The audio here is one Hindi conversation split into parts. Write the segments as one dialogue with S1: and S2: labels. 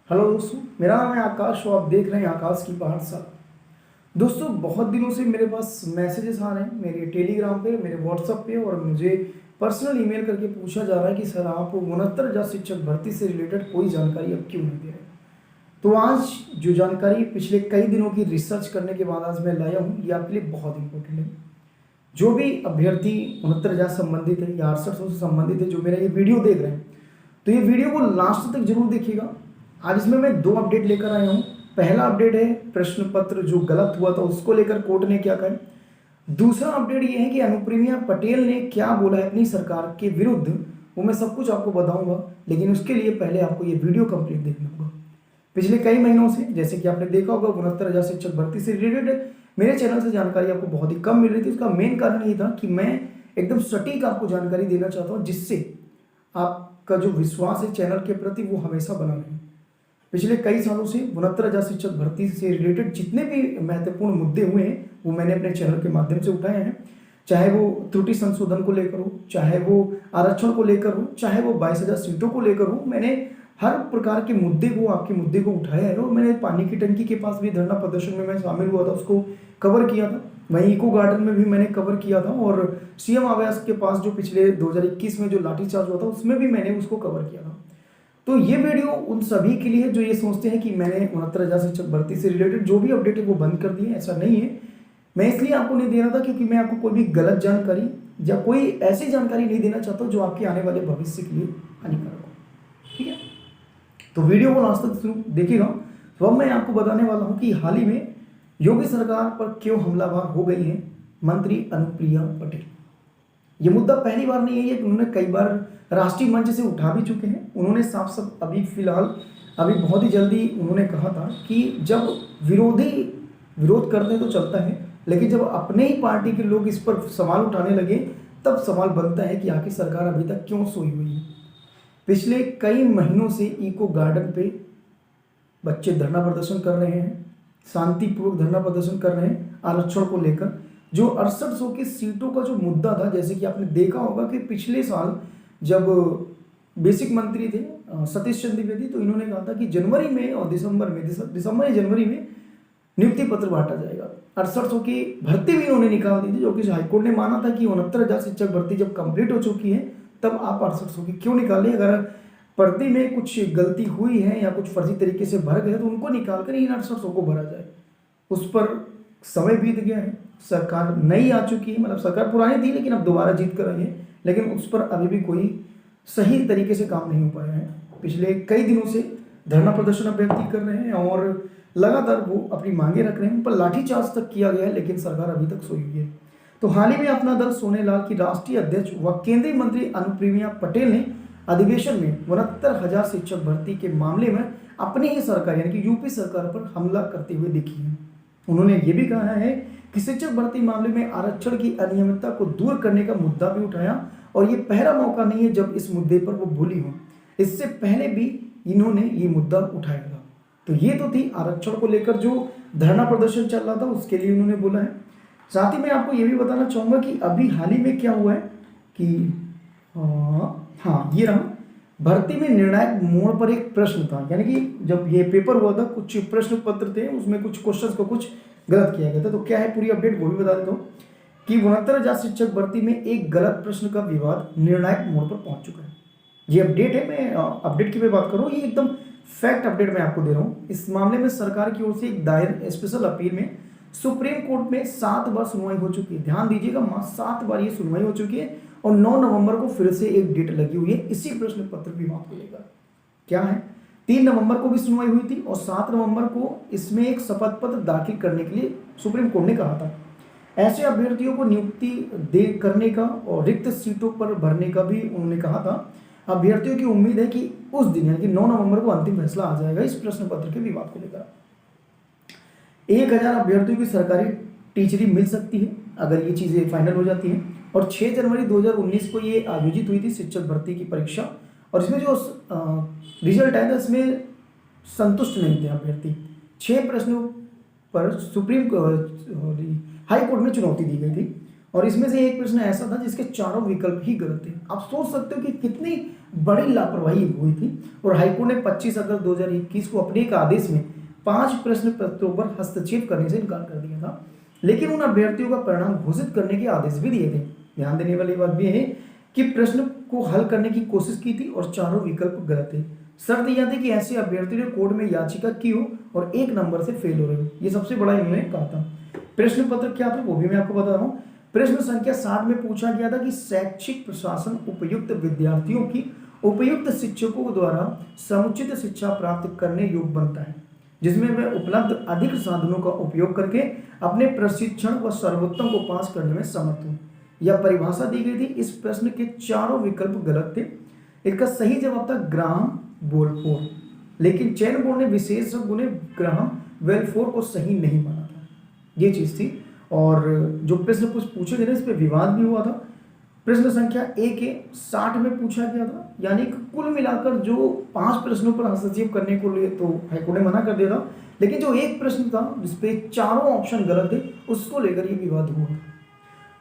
S1: हेलो दोस्तों, मेरा नाम है आकाश और आप देख रहे हैं आकाश की पाठशाला। दोस्तों, बहुत दिनों से मेरे पास मैसेजेस आ रहे हैं मेरे टेलीग्राम पे, मेरे व्हाट्सएप पे, और मुझे पर्सनल ईमेल करके पूछा जा रहा है कि सर आप 69,000 शिक्षक भर्ती से रिलेटेड कोई जानकारी अब क्यों नहीं दे रहे। तो आज जो जानकारी पिछले कई दिनों की रिसर्च करने के बाद आज मैं लाया हूँ, ये आपके लिए बहुत इंपॉर्टेंट है। जो भी अभ्यर्थी 69,000 संबंधित है या 6800 से संबंधित है जो मेरा ये वीडियो देख रहे हैं, तो ये वीडियो को लास्ट तक जरूर देखिएगा। आज इसमें मैं दो अपडेट लेकर आया हूँ। पहला अपडेट है प्रश्न पत्र जो गलत हुआ था उसको लेकर कोर्ट ने क्या कहा। दूसरा अपडेट ये है कि अनुप्रिया पटेल ने क्या बोला है अपनी सरकार के विरुद्ध, वो मैं सब कुछ आपको बताऊंगा, लेकिन उसके लिए पहले आपको ये वीडियो कंप्लीट देखना होगा। पिछले कई महीनों से, जैसे कि आपने देखा होगा, 69,000 शिक्षक भर्ती से रिलेटेड मेरे चैनल से जानकारी आपको बहुत ही कम मिल रही थी। उसका मेन कारण ये था कि मैं एकदम सटीक आपको जानकारी देना चाहता हूँ, जिससे आपका जो विश्वास है चैनल के प्रति वो हमेशा बना रहे। पिछले कई सालों से 69,000 शिक्षक भर्ती से रिलेटेड जितने भी महत्वपूर्ण मुद्दे हुए हैं वो मैंने अपने चैनल के माध्यम से उठाए हैं। चाहे वो त्रुटि संशोधन को लेकर हो, चाहे वो आरक्षण को लेकर हो, चाहे वो 22,000 सीटों को लेकर हो, मैंने हर प्रकार के मुद्दे को, आपके मुद्दे को उठाया है। और मैंने पानी की टंकी के पास भी धरना प्रदर्शन में मैं शामिल हुआ था, उसको कवर किया था। वहीं इको गार्डन में भी मैंने कवर किया था, और सीएम आवास के पास जो पिछले 2021 में जो लाठीचार्ज हुआ था उसमें भी मैंने उसको कवर किया था। तो ये वीडियो उन सभी के लिए जो ये सोचते हैं कि मैंने 69,000 शिक्षक भर्ती से रिलेटेड जो भी अपडेट है वो बंद कर दिए। ऐसा नहीं है। मैं इसलिए आपको नहीं दे रहा था क्योंकि मैं आपको कोई भी गलत जानकारी या कोई ऐसी जानकारी नहीं देना चाहता जो आपके आने वाले भविष्य के लिए हानिकारक हो। ठीक है, तो वीडियो को लास्ट तक देखिएगा। तो अब मैं आपको बताने वाला हूँ कि हाल ही में योगी सरकार पर क्यों हमलावर हो गई है मंत्री अनुप्रिया पटेल। ये मुद्दा पहली बार नहीं है, ये उन्होंने कई बार राष्ट्रीय मंच से उठा भी चुके हैं। उन्होंने साफ साफ अभी फिलहाल बहुत ही जल्दी उन्होंने कहा था कि जब विरोधी विरोध करते हैं तो चलता है, लेकिन जब अपने ही पार्टी के लोग इस पर सवाल उठाने लगे तब सवाल बनता है कि आखिर सरकार अभी तक क्यों सोई हुई है। पिछले कई महीनों से इको गार्डन पे बच्चे धरना प्रदर्शन कर रहे हैं, शांतिपूर्वक धरना प्रदर्शन कर रहे हैं आरक्षण को लेकर। जो 6800 की सीटों का जो मुद्दा था, जैसे कि आपने देखा होगा कि पिछले साल जब बेसिक मंत्री थे सतीश चंद्र द्विवेदी, तो इन्होंने कहा था कि जनवरी में और दिसंबर या जनवरी में नियुक्ति पत्र बांटा जाएगा। 6800 की भर्ती भी इन्होंने निकाल दी थी, जो कि हाईकोर्ट ने माना था कि 69,000 शिक्षक भर्ती जब कंप्लीट हो चुकी है तब आप 6800 की क्यों निकाले। अगर भर्ती में कुछ गलती हुई है या कुछ फर्जी तरीके से भर गए तो उनको निकाल कर इन 6800 को भरा जाए। उस पर समय बीत गया है, सरकार नई आ चुकी है, मतलब सरकार पुरानी थी लेकिन अब दोबारा जीत कर आई है, लेकिन उस पर अभी भी कोई सही तरीके से काम नहीं हो पाया है। पिछले कई दिनों से धरना प्रदर्शन अभ्यर्थी कर रहे हैं और लगातार वो अपनी मांगे रख रहे हैं, उन पर लाठीचार्ज तक किया गया है, लेकिन सरकार अभी तक सोई हुई है। तो हाल ही में अपना दल सोनेलाल की राष्ट्रीय अध्यक्ष व केंद्रीय मंत्री अनुप्रिया पटेल ने अधिवेशन में 69,000 शिक्षक भर्ती के मामले में अपनी ही सरकार यानी कि यूपी सरकार पर हमला करते हुए दिखी है। उन्होंने ये भी कहा है कि शिक्षक भर्ती मामले में आरक्षण की अनियमितता को दूर करने का मुद्दा भी उठाया, और ये पहला मौका नहीं है जब इस मुद्दे पर वो बोली हो। इससे पहले भी इन्होंने ये मुद्दा उठाया था। तो ये तो थी आरक्षण को लेकर जो धरना प्रदर्शन चल रहा था उसके लिए उन्होंने बोला है। साथ ही मैं आपको ये भी बताना चाहूँगा कि अभी हाल ही में क्या हुआ है कि हाँ, ये रहा भर्ती में निर्णायक मोड़ पर एक प्रश्न था, यानी कि जब ये पेपर हुआ था कुछ प्रश्न पत्र थे, उसमें कुछ क्वेश्चंस को कुछ गलत किया गया था। तो क्या है पूरी अपडेट वो भी बता देता हूँ कि 69,000 शिक्षक भर्ती में एक गलत प्रश्न का विवाद निर्णायक मोड़ पर पहुंच चुका है। ये अपडेट है, मैं अपडेट की बात कर रहा हूँ, ये एकदम फैक्ट अपडेट मैं आपको दे रहा हूँ। इस मामले में सरकार की ओर से एक दायर स्पेशल अपील में सुप्रीम कोर्ट में 7 बार सुनवाई हो चुकी है। ध्यान दीजिएगा, 7 बार ये सुनवाई हो चुकी है और 9 नवंबर को फिर से एक डेट लगी हुई है इसी प्रश्न पत्र विवाद को लेकर। क्या है, 3 नवंबर को भी सुनवाई हुई थी और 7 नवंबर को इसमें एक शपथ पत्र दाखिल करने के लिए सुप्रीम कोर्ट ने कहा था। ऐसे अभ्यर्थियों को नियुक्ति दे करने का और रिक्त सीटों पर भरने का भी उन्होंने कहा था। अभ्यर्थियों की उम्मीद है कि उस दिन यानी कि 9 नवंबर को अंतिम फैसला आ जाएगा इस प्रश्न पत्र के विवाद को लेकर। 1,000 अभ्यर्थियों की सरकारी टीचरी मिल सकती है अगर ये चीज़ें फाइनल हो जाती हैं। और 6 जनवरी 2019 को ये आयोजित हुई थी शिक्षक भर्ती की परीक्षा, और इसमें जो रिजल्ट आया था इसमें संतुष्ट नहीं थे अभ्यर्थी। 6 प्रश्नों पर सुप्रीम हाई कोर्ट में चुनौती दी गई थी और इसमें से एक प्रश्न ऐसा था जिसके चारों विकल्प ही गलत थे। आप सोच सकते हो कि कितनी बड़ी लापरवाही हुई थी। और हाईकोर्ट ने 25 अगस्त 2021 को अपने एक आदेश में 5 प्रश्न पत्रों पर हस्तक्षेप करने से इनकार कर दिया था, लेकिन उन अभ्यर्थियों का परिणाम घोषित करने के आदेश भी दिए थे। ध्यान देने वाली बात भी है कि प्रश्न को हल करने की कोशिश की थी और चारों विकल्प गलत थे। शर्त यह थी कि ऐसे अभ्यर्थी ने कोर्ट में याचिका की हो और 1 नंबर से फेल हो रहे हो। ये सबसे बड़ा इन्होंने कहा था। प्रश्न पत्र क्या था वो भी मैं आपको बता रहा हूँ। प्रश्न संख्या 60 में पूछा गया था कि शैक्षिक प्रशासन उपयुक्त विद्यार्थियों की उपयुक्त शिक्षकों द्वारा समुचित शिक्षा प्राप्त करने योग्य बनता है, जिसमें वह उपलब्ध अधिक साधनों का उपयोग करके अपने प्रशिक्षण व सर्वोत्तम को पास करने में समर्थ हो। यह परिभाषा दी गई थी। इस प्रश्न के चारों विकल्प गलत थे। इसका सही जवाब था ग्राहम बेलफोर, लेकिन चयन बोर्ड ने विशेषज्ञों ने ग्राहम बेलफोर को सही नहीं माना था। ये चीज थी। और जो प्रश्न कुछ पूछे गए थे इस पर विवाद भी हुआ था। प्रश्न संख्या 1 के 60 में पूछा गया था, यानी कि कुल मिलाकर जो 5 प्रश्नों पर हस्तक्षेप करने को लिए तो हाईकोर्ट ने मना कर दिया था, लेकिन जो एक प्रश्न था जिसपे चारों ऑप्शन गलत थे उसको लेकर ये विवाद हुआ।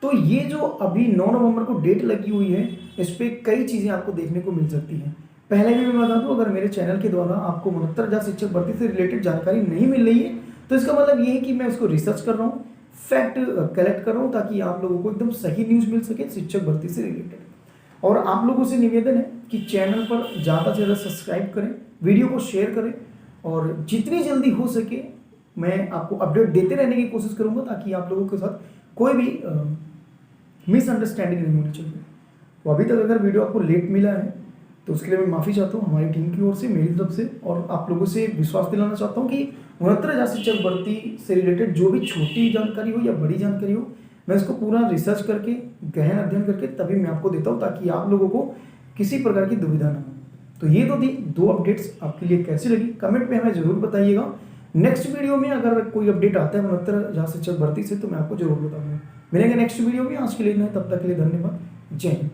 S1: तो ये जो अभी 9 नवंबर को डेट लगी हुई है, इस पर कई चीज़ें आपको देखने को मिल सकती हैं। पहले भी मैं बता दूं, अगर मेरे चैनल के द्वारा आपको 69,000 शिक्षक भर्ती से रिलेटेड जानकारी नहीं मिल रही है तो इसका मतलब ये है कि मैं उसको रिसर्च कर रहा हूँ, फैक्ट कलेक्ट कर रहा हूँ, ताकि आप लोगों को एकदम सही न्यूज़ मिल सके शिक्षक भर्ती से रिलेटेड। और आप लोगों से निवेदन है कि चैनल पर ज़्यादा से ज़्यादा सब्सक्राइब करें, वीडियो को शेयर करें, और जितनी जल्दी हो सके मैं आपको अपडेट देते रहने की कोशिश करूँगा, ताकि आप लोगों के साथ कोई भी मिसअंडरस्टैंडिंग नहीं होनी चाहिए। तो अभी तक अगर वीडियो आपको लेट मिला है तो उसके लिए मैं माफ़ी चाहता हूँ हमारी टीम की ओर से, मेरी तरफ से। और आप लोगों से विश्वास दिलाना चाहता हूँ कि 69,000 शिक्षक भर्ती से रिलेटेड जो भी छोटी जानकारी हो या बड़ी जानकारी हो, मैं इसको पूरा रिसर्च करके गहन अध्ययन करके तभी मैं आपको देता हूँ, ताकि आप लोगों को किसी प्रकार की दुविधा ना हो। तो ये तो थी 2 अपडेट्स, आपके लिए कैसी लगी कमेंट में हमें जरूर बताइएगा। नेक्स्ट वीडियो में अगर कोई अपडेट आता है 69,000 शिक्षक भर्ती से तो मैं आपको जरूर बताऊँगा। मिलेंगे नेक्स्ट वीडियो में। आज के लिए नहीं, तब तक के लिए धन्यवाद। जय हिंद।